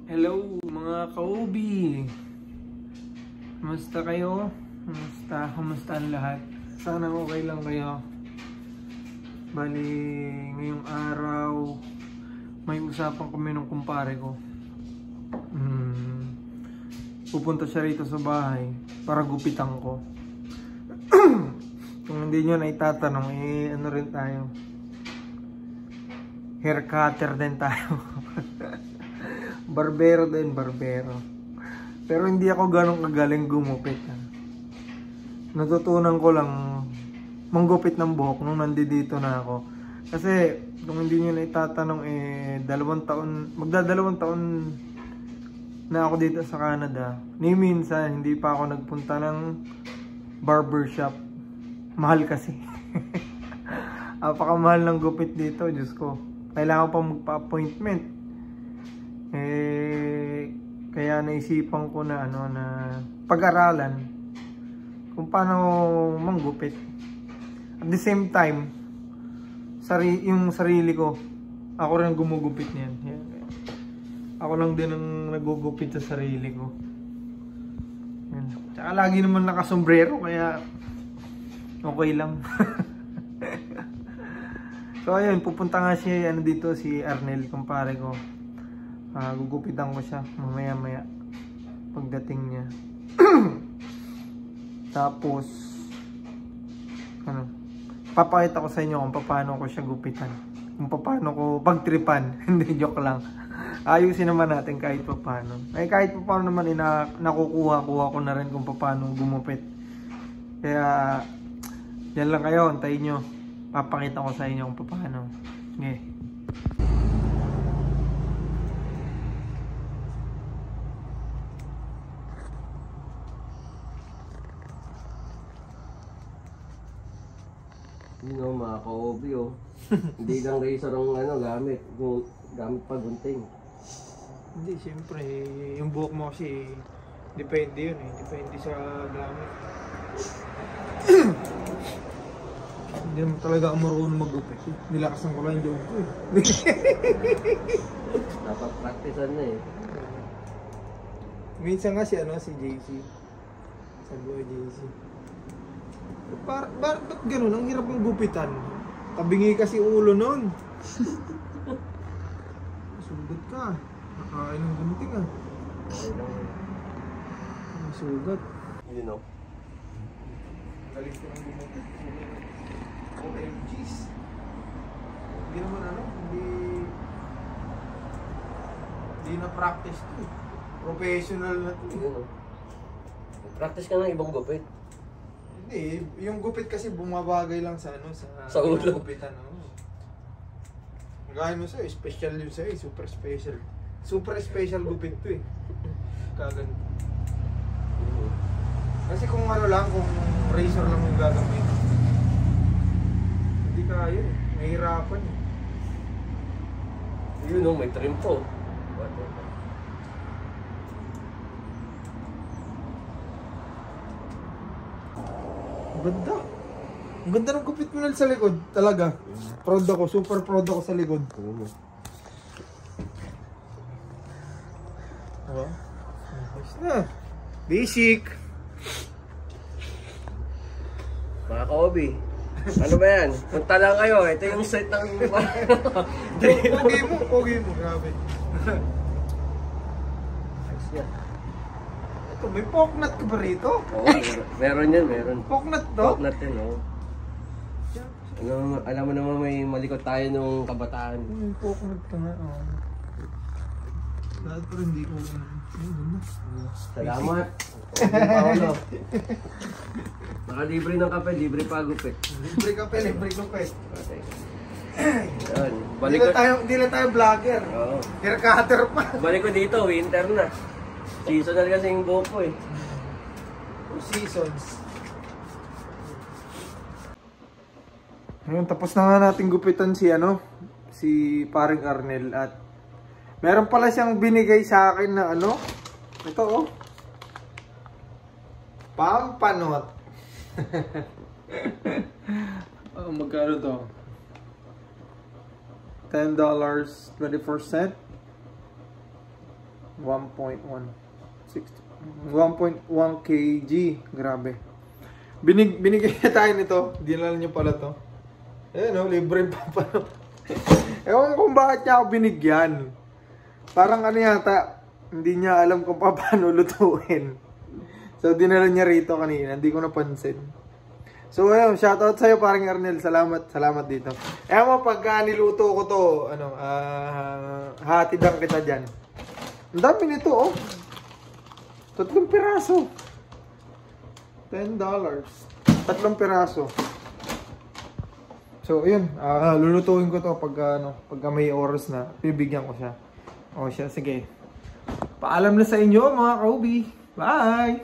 Hello mga ka-OB! Kumusta kayo? Kumusta ang lahat? Sana okay lang kayo. Bali, ngayong araw may usapan kami ng kumpare ko. Pupunta siya rito sa bahay para gupitan ko. Kung hindi nyo na itatanong, ano rin tayo, hair cutter din tayo. Barbero din, barbero. Pero hindi ako ganong kagaling gumupit. Natutunan ko lang manggupit ng buhok nung nandito na ako. Kasi kung hindi nyo na itatanong, magdadalawang taon na ako dito sa Canada. Ni minsan hindi pa ako nagpunta ng barbershop. Mahal kasi. Apakamahal ng gupit dito, Diyos ko. Kailangan pa magpa-appointment. Kaya naisipan ko na na pag-aralan kung paano manggupit. At the same time, yung sarili ko, ako rin gumugupit niyan. Ako lang din ang nagugupit sa sarili ko. Yan. Tsaka lagi naman nakasombrero, kaya okay lang. So ayun, pupunta nga siya dito si Arnel, kumpare ko. Gugupitan ko siya mamaya pagdating niya. Tapos papakita ko sa inyo kung paano ko siya gupitan, kung paano ko pagtripan. Hindi, joke lang. Ayusin naman natin kahit paano. Kahit paano naman nakukuha ko na rin kung paano gumupit. Kaya yan lang kayo, antayin nyo. Papakita ko sa inyo kung paano. Okay. Mga ka-OB, hindi lang razor ang gamit. Gamit pa gunting. Hindi, siyempre yung buhok mo kasi depende yun depende sa gamit. Hindi naman talaga ako marunong mag-gupit. Nilakasan ko lang yung joke ko Dapat practicean na Minsan nga si JC. Sabi ko JC, ba't ganun? Ang hirap ng gupitan. Tabingi kasi ulo nun. Sugat ka. Nakain ng gunting May sugat. You know. Galing ko ng gumupit. OMGs. Hindi naman hindi na practice to. Professional na to. Practice ka ng ibang gupit. Hindi, yung gupit kasi bumabagay lang sa sa ulo. Gupitan. Gaya mo sa'yo, special yun sa'yo, super special. Super special gupit to Kagan. Kasi kung kung razor lang yung gagamit, hindi kaya mahirapan May trim po. Ganda. Ang ganda ng gupit mo sa likod, talaga. Proud ako, super proud ako sa likod. Ayos na. Basic. Mga ka-OB, ano ba yan? Punta lang kayo, ito yung set ng Pogi mo, grabe. Ayos yan. Ito, may pork nut ka ba rito? Oo, meron yan, meron. Pork nut to? Pork nut yan, alam mo naman may malikot tayo nung kabataan. May pork nut ka nga, Lahat pero hindi ko Salamat. Paolo. Nakalibre ng kape, libre pa gupit. Libre kape, libre gupit. Okay. Yan. Hindi na tayo vlogger. Oo. Hair cutter pa. Balik ko dito, winter na. Seasonal kasi yung buhok ko 2 seasons. Ngayon, tapos na nga natin gupitan si paring Arnel, at meron pala siyang binigay sa akin na ito pampanot. Magkano to? $10.24. 1.1 kg. Grabe. Binigay na tayo nito. Dinala niyo pala to. Ayan o, libre pa pala. Ewan kung bakit niya ako binigyan. Parang ano yata, hindi niya alam kung paano lutuin. So, dinala niya rito kanina. Hindi ko napansin. So, ayun, shoutout sa'yo, parang Arnel. Salamat dito. Ewan mo, pagka niluto ko to, hatidan kita dyan. Ang dami nito, oh. 3 piraso. $10. 3 piraso. So, ayun. Lulutuin ko to pagka may oras na. Bibigyan ko siya. O siya, sige. Paalam na sa inyo, mga Kaubi. Bye!